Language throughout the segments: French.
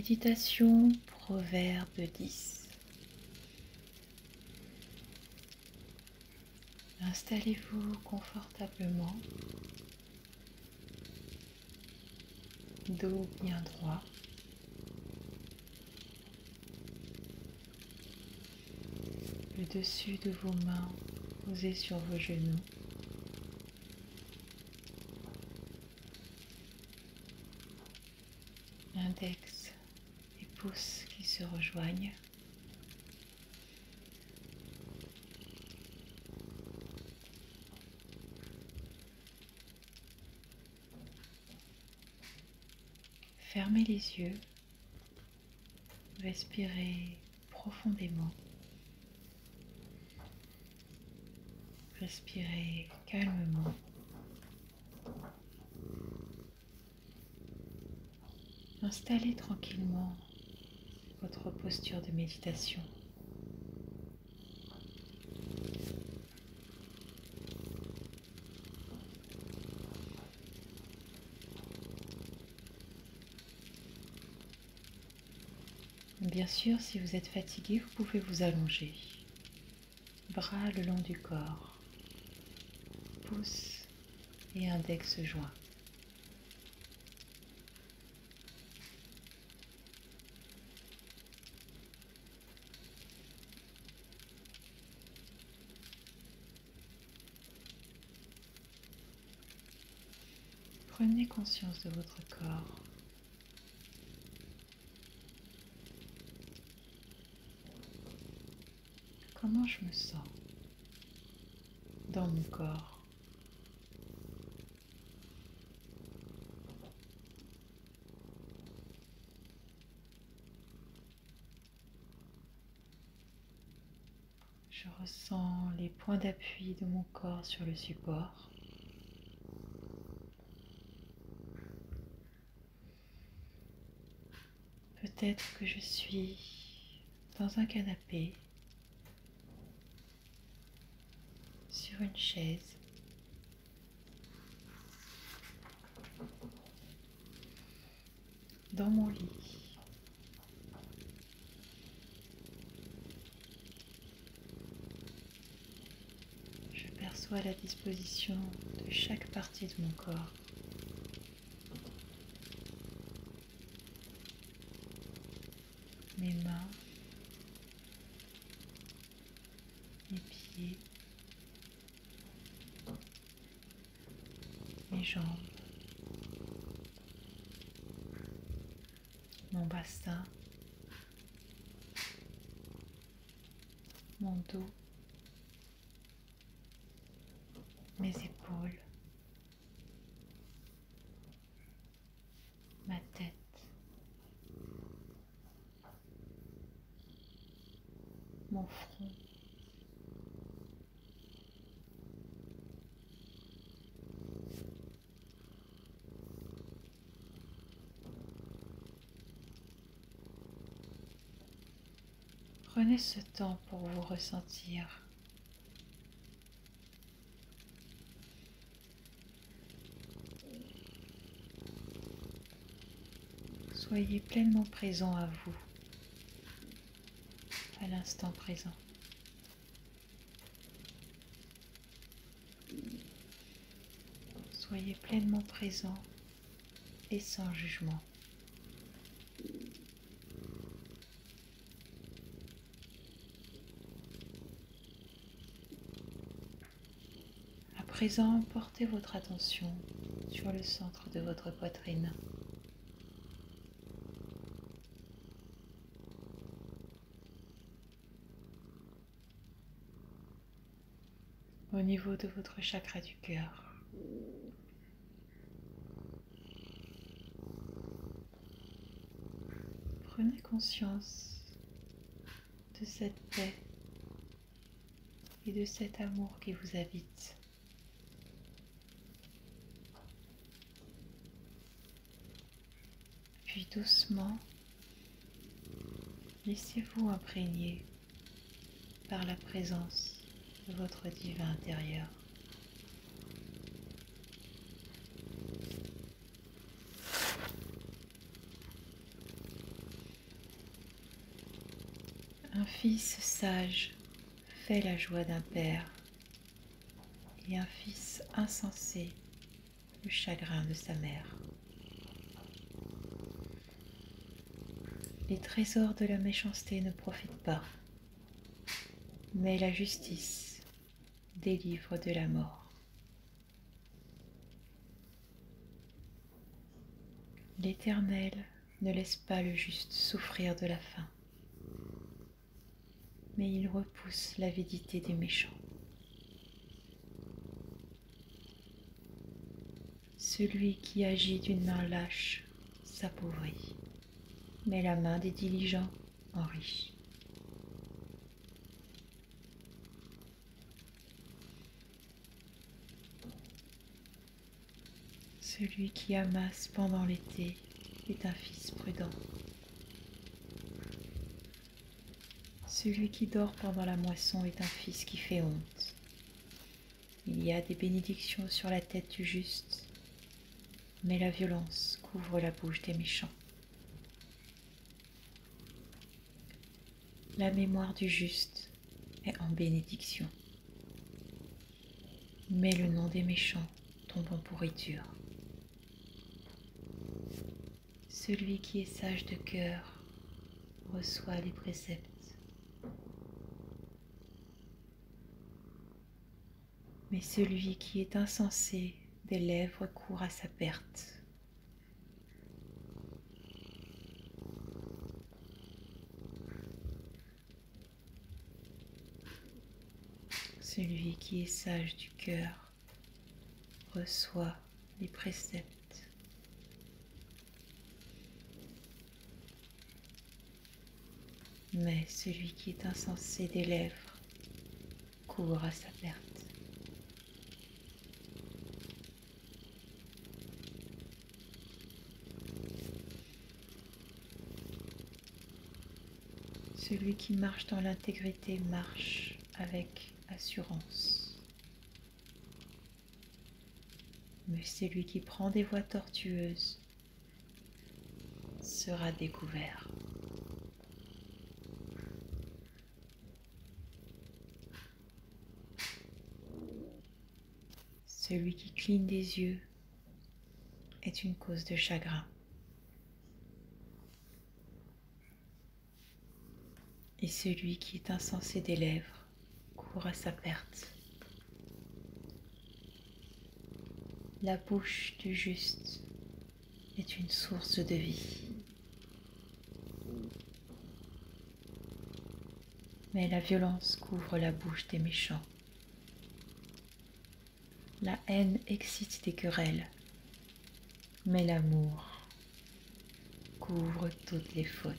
Méditation Proverbe 10. Installez-vous confortablement, dos bien droit. Le dessus de vos mains posé sur vos genoux. Index et pouce qui se rejoignent. Fermez les yeux, respirez profondément, respirez calmement. Installez tranquillement votre posture de méditation. Bien sûr, si vous êtes fatigué, vous pouvez vous allonger. Bras le long du corps, pouce et index joints. Prenez conscience de votre corps. Comment je me sens dans mon corps? Je ressens les points d'appui de mon corps sur le support. Peut-être que je suis dans un canapé, sur une chaise, dans mon lit. Je perçois la disposition de chaque partie de mon corps. Mes mains, mes pieds, mes jambes, mon bassin, mon dos, mes épaules, ma tête, mon front, prenez ce temps pour vous ressentir. Soyez pleinement présent à vous, à l'instant présent. Soyez pleinement présent et sans jugement. À présent, portez votre attention sur le centre de votre poitrine. Au niveau de votre chakra du cœur. Prenez conscience de cette paix et de cet amour qui vous habite. Puis doucement, laissez-vous imprégner par la présence de votre divin intérieur. fils sage fait la joie d'un père, et un fils insensé le chagrin de sa mère. Les trésors de la méchanceté ne profitent pas, mais la justice délivre de la mort. L'Éternel ne laisse pas le juste souffrir de la faim, mais il repousse l'avidité des méchants. Celui qui agit d'une main lâche s'appauvrit, mais la main des diligents enrichit. Celui qui amasse pendant l'été est un fils prudent. Celui qui dort pendant la moisson est un fils qui fait honte. Il y a des bénédictions sur la tête du juste, mais la violence couvre la bouche des méchants. La mémoire du juste est en bénédiction, mais le nom des méchants tombe en pourriture. Celui qui est sage de cœur reçoit les préceptes, mais celui qui est insensé des lèvres court à sa perte. Celui qui est sage du cœur reçoit les préceptes, mais celui qui est insensé des lèvres court à sa perte. Celui qui marche dans l'intégrité marche avec assurance. Mais celui qui prend des voies tortueuses sera découvert. Celui qui cligne des yeux est une cause de chagrin. Et celui qui est insensé des lèvres court à sa perte. La bouche du juste est une source de vie, mais la violence couvre la bouche des méchants. La haine excite des querelles, mais l'amour couvre toutes les fautes.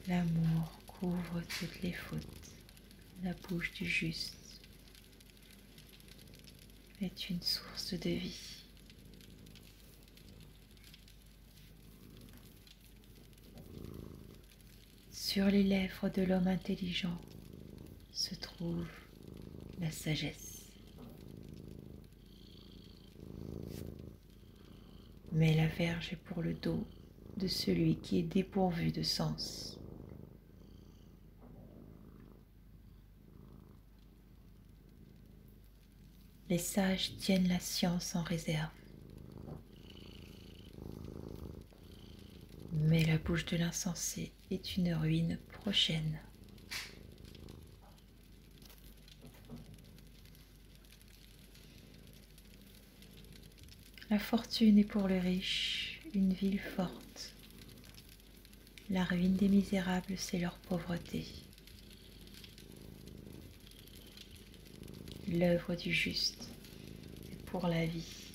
L'amour couvre toutes les fautes. La bouche du juste est une source de vie. Sur les lèvres de l'homme intelligent se trouve la sagesse. Mais la verge est pour le dos de celui qui est dépourvu de sens. Les sages tiennent la science en réserve, mais la bouche de l'insensé est une ruine prochaine. La fortune est pour le riche une ville forte. La ruine des misérables, c'est leur pauvreté. L'œuvre du juste est pour la vie.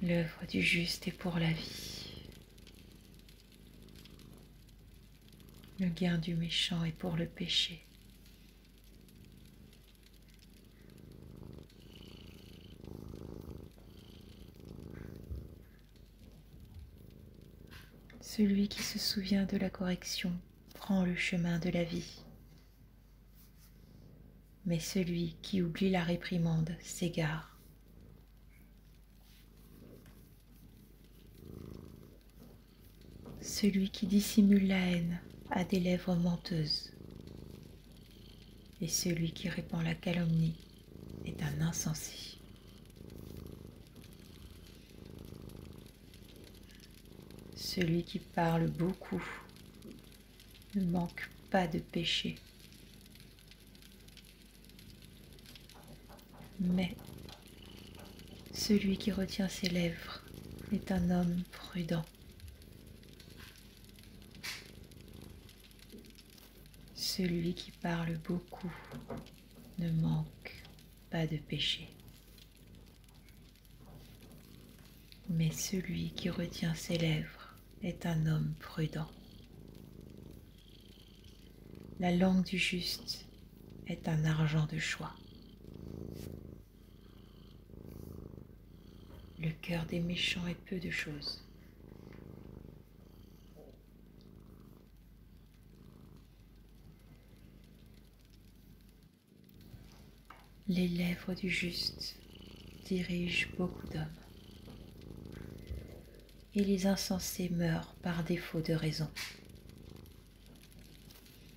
L'œuvre du juste est pour la vie. Le gain du méchant est pour le péché. Celui qui se souvient de la correction prend le chemin de la vie. Mais celui qui oublie la réprimande s'égare. Celui qui dissimule la haine a des lèvres menteuses, et celui qui répand la calomnie est un insensé. Celui qui parle beaucoup ne manque pas de péché, mais celui qui retient ses lèvres est un homme prudent. Celui qui parle beaucoup ne manque pas de péché, mais celui qui retient ses lèvres est un homme prudent. La langue du juste est un argent de choix. Le cœur des méchants est peu de choses. Les lèvres du juste dirigent beaucoup d'hommes, et les insensés meurent par défaut de raison.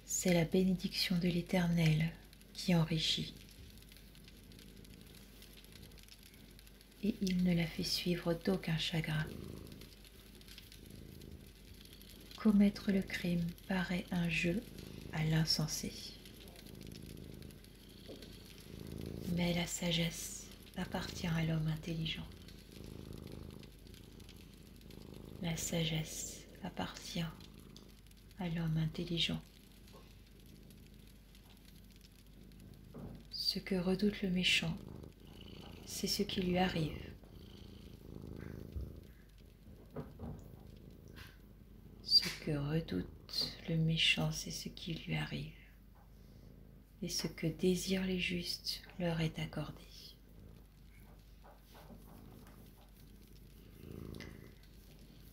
C'est la bénédiction de l'Éternel qui enrichit, et il ne la fait suivre d'aucun chagrin. Commettre le crime paraît un jeu à l'insensé, mais la sagesse appartient à l'homme intelligent. La sagesse appartient à l'homme intelligent. Ce que redoute le méchant, c'est ce qui lui arrive. Ce que redoute le méchant, c'est ce qui lui arrive. Et ce que désirent les justes leur est accordé.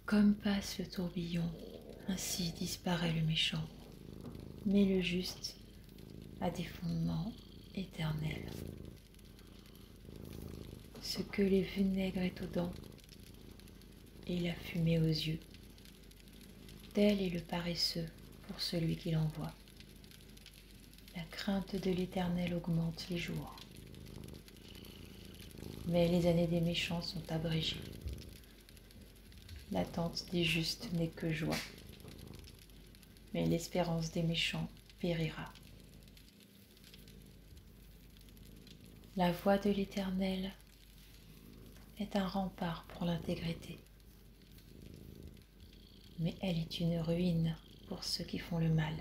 Comme passe le tourbillon, ainsi disparaît le méchant, mais le juste a des fondements éternels. Ce que les vinaigres est aux dents et la fumée aux yeux, tel est le paresseux pour celui qui l'envoie. La crainte de l'Éternel augmente les jours, mais les années des méchants sont abrégées. L'attente des justes n'est que joie, mais l'espérance des méchants périra. La voie de l'Éternel est un rempart pour l'intégrité, mais elle est une ruine pour ceux qui font le mal.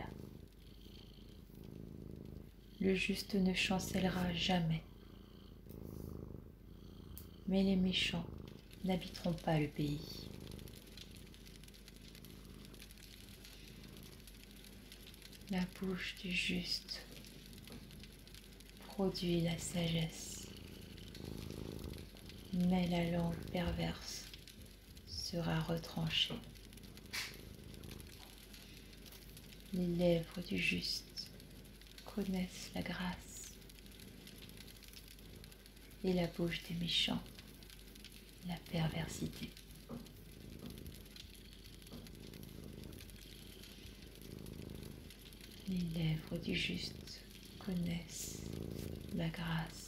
Le juste ne chancellera jamais, mais les méchants n'habiteront pas le pays. La bouche du juste produit la sagesse, mais la langue perverse sera retranchée. Les lèvres du juste connaissent la grâce, et la bouche des méchants la perversité. Les lèvres du juste connaissent la grâce,